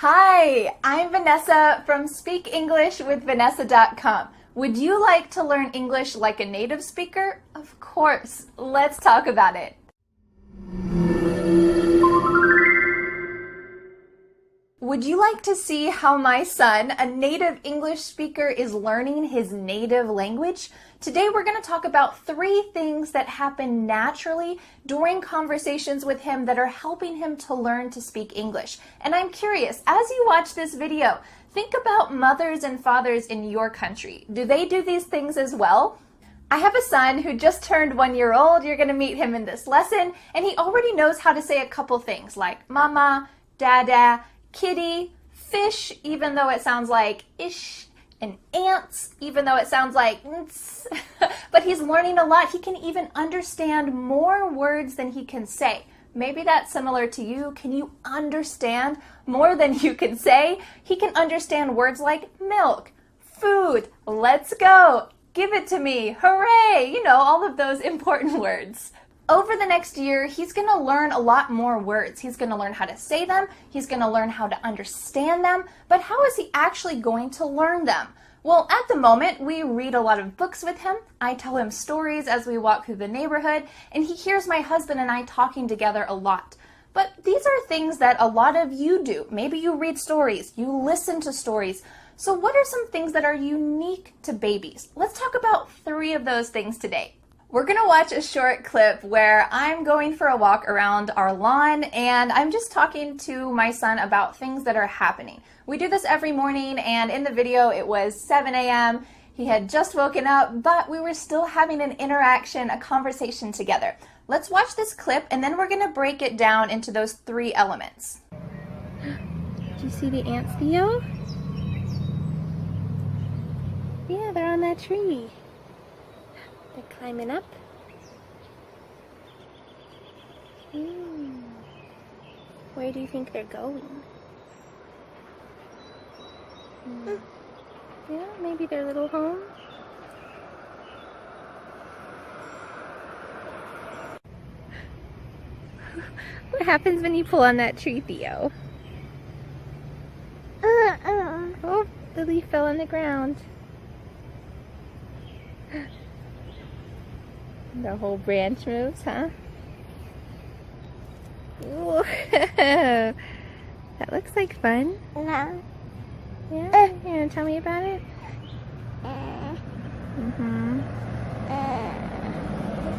Hi, I'm Vanessa from SpeakEnglishWithVanessa.com. Would you like to learn English like a native speaker? Of course. Let's talk about it. Would you like to see how my son, a native English speaker, is learning his native language? Today we're going to talk about 3 things that happen naturally during conversations with him that are helping him to learn to speak English. And I'm curious, as you watch this video, think about mothers and fathers in your country. Do they do these things as well? I have a son who just turned 1 year old. You're going to meet him in this lesson, and he already knows how to say a couple things like mama, dada, kitty, fish, even though it sounds like ish, and ants, even though it sounds like nts. But he's learning a lot. He can even understand more words than he can say. Maybe that's similar to you. Can you understand more than you can say? He can understand words like milk, food, let's go, give it to me, hooray, all of those important words. Over the next year, he's going to learn a lot more words. He's going to learn how to say them. He's going to learn how to understand them. But how is he actually going to learn them? Well, at the moment, we read a lot of books with him. I tell him stories as we walk through the neighborhood, and he hears my husband and I talking together a lot. But these are things that a lot of you do. Maybe you read stories, you listen to stories. So what are some things that are unique to babies? Let's talk about 3 of those things today. We're going to watch a short clip where I'm going for a walk around our lawn and I'm just talking to my son about things that are happening. We do this every morning, and in the video it was 7 a.m. He had just woken up, but we were still having an interaction, a conversation together. Let's watch this clip and then we're going to break it down into those 3 elements. Did you see the ants, Theo? Yeah, they're on that tree. They're climbing up. Where do you think they're going? Yeah, maybe their little home. What happens when you pull on that tree, Theo? Oh, the leaf fell on the ground. The whole branch moves, huh? Ooh. That looks like fun. No. Yeah? You want to tell me about it?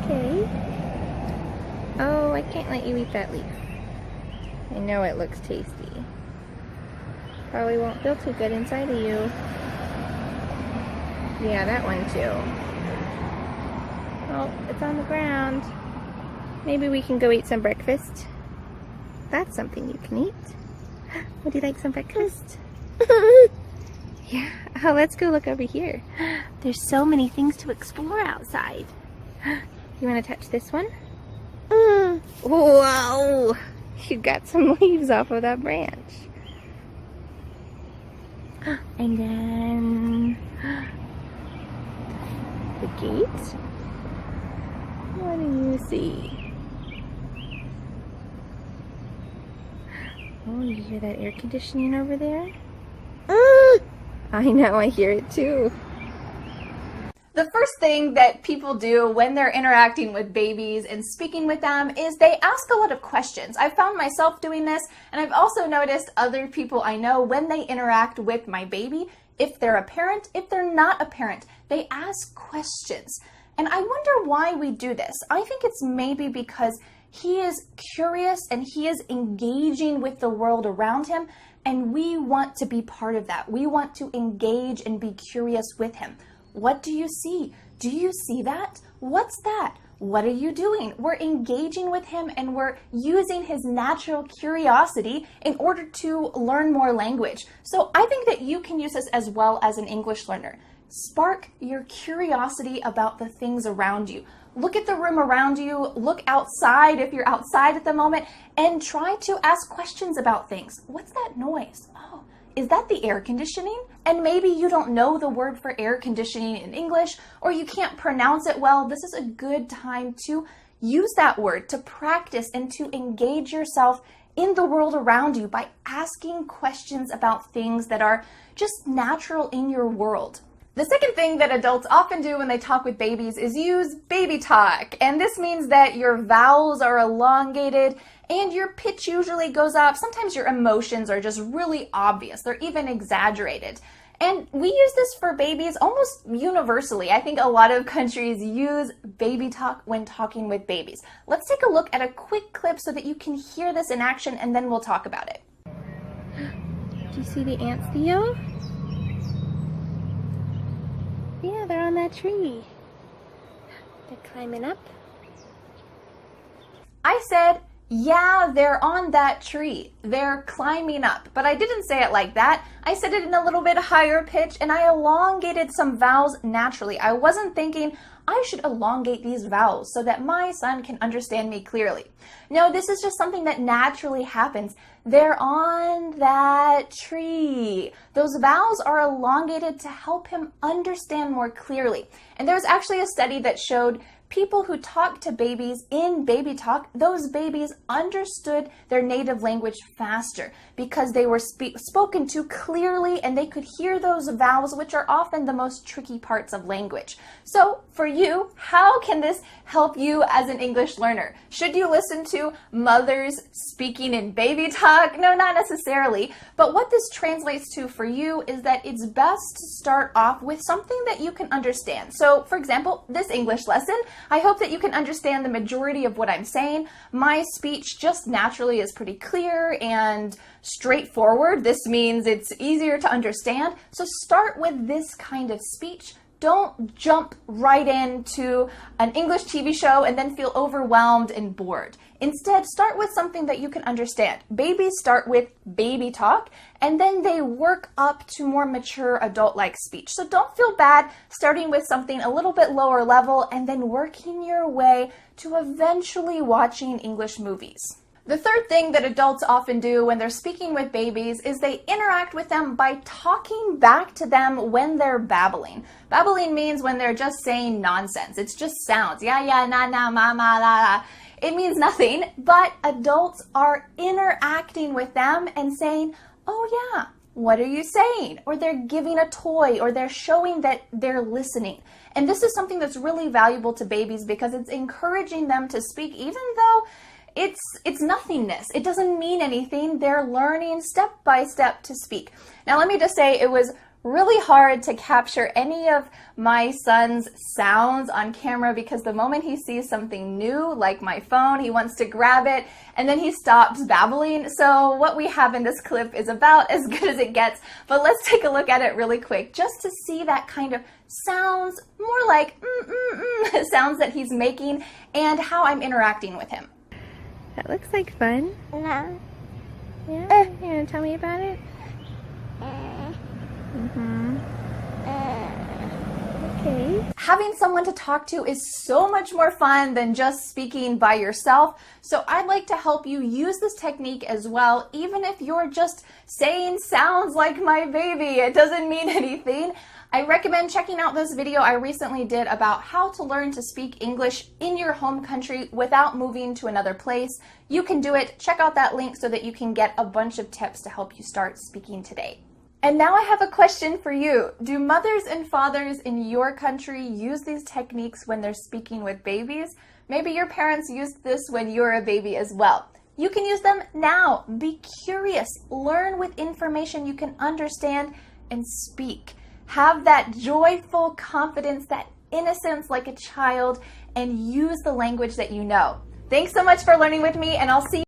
Okay. Oh, I can't let you eat that leaf. I know it looks tasty. Probably won't feel too good inside of you. Yeah, that one too. Oh, it's on the ground. Maybe we can go eat some breakfast. That's something you can eat. Would you like some breakfast? Yeah. Oh, let's go look over here. There's so many things to explore outside. You want to touch this one? Whoa! You got some leaves off of that branch. And then the gate. What do you see? Oh, you hear that air conditioning over there? I know, I hear it too. The first thing that people do when they're interacting with babies and speaking with them is they ask a lot of questions. I've found myself doing this, and I've also noticed other people I know when they interact with my baby, if they're a parent, if they're not a parent, they ask questions. And I wonder why we do this. I think it's maybe because he is curious and he is engaging with the world around him, and we want to be part of that. We want to engage and be curious with him. What do you see? Do you see that? What's that? What are you doing? We're engaging with him and we're using his natural curiosity in order to learn more language. So I think that you can use this as well as an English learner. Spark your curiosity about the things around you. Look at the room around you, look outside if you're outside at the moment, and try to ask questions about things. What's that noise? Oh, is that the air conditioning? And maybe you don't know the word for air conditioning in English, or you can't pronounce it well. This is a good time to use that word, to practice and to engage yourself in the world around you by asking questions about things that are just natural in your world. The second thing that adults often do when they talk with babies is use baby talk. And this means that your vowels are elongated and your pitch usually goes up. Sometimes your emotions are just really obvious. They're even exaggerated. And we use this for babies almost universally. I think a lot of countries use baby talk when talking with babies. Let's take a look at a quick clip so that you can hear this in action, and then we'll talk about it. Do you see the ants, Theo? Yeah, they're on that tree. They're climbing up. I said, yeah, they're on that tree. They're climbing up. But I didn't say it like that. I said it in a little bit higher pitch, and I elongated some vowels naturally. I wasn't thinking I should elongate these vowels so that my son can understand me clearly. No, this is just something that naturally happens. They're on that tree. Those vowels are elongated to help him understand more clearly. And there's actually a study that showed people who talk to babies in baby talk, those babies understood their native language faster because they were spoken to clearly and they could hear those vowels, which are often the most tricky parts of language. So for you, how can this help you as an English learner? Should you listen to mothers speaking in baby talk? No, not necessarily. But what this translates to for you is that it's best to start off with something that you can understand. So for example, this English lesson, I hope that you can understand the majority of what I'm saying. My speech just naturally is pretty clear and straightforward. This means it's easier to understand. So start with this kind of speech. Don't jump right into an English TV show and then feel overwhelmed and bored. Instead, start with something that you can understand. Babies start with baby talk, and then they work up to more mature adult-like speech. So don't feel bad starting with something a little bit lower level and then working your way to eventually watching English movies. The third thing that adults often do when they're speaking with babies is they interact with them by talking back to them when they're babbling. Babbling means when they're just saying nonsense. It's just sounds. Yeah, yeah, na, na, ma, ma, la, la. It means nothing, but adults are interacting with them and saying, oh yeah, what are you saying? Or they're giving a toy, or they're showing that they're listening. And this is something that's really valuable to babies because it's encouraging them to speak even though it's nothingness. It doesn't mean anything. They're learning step by step to speak. Now, let me just say it was really hard to capture any of my son's sounds on camera because the moment he sees something new, like my phone, he wants to grab it and then he stops babbling. So what we have in this clip is about as good as it gets, but let's take a look at it really quick just to see that kind of sounds, more like sounds that he's making and how I'm interacting with him. That looks like fun. No. Yeah? You want to tell me about it? Okay. Having someone to talk to is so much more fun than just speaking by yourself. So I'd like to help you use this technique as well, even if you're just saying sounds like my baby. It doesn't mean anything. I recommend checking out this video I recently did about how to learn to speak English in your home country without moving to another place. You can do it. Check out that link so that you can get a bunch of tips to help you start speaking today. And now I have a question for you. Do mothers and fathers in your country use these techniques when they're speaking with babies? Maybe your parents used this when you were a baby as well. You can use them now. Be curious. Learn with information you can understand and speak. Have that joyful confidence, that innocence like a child, and use the language that you know. Thanks so much for learning with me, and I'll see you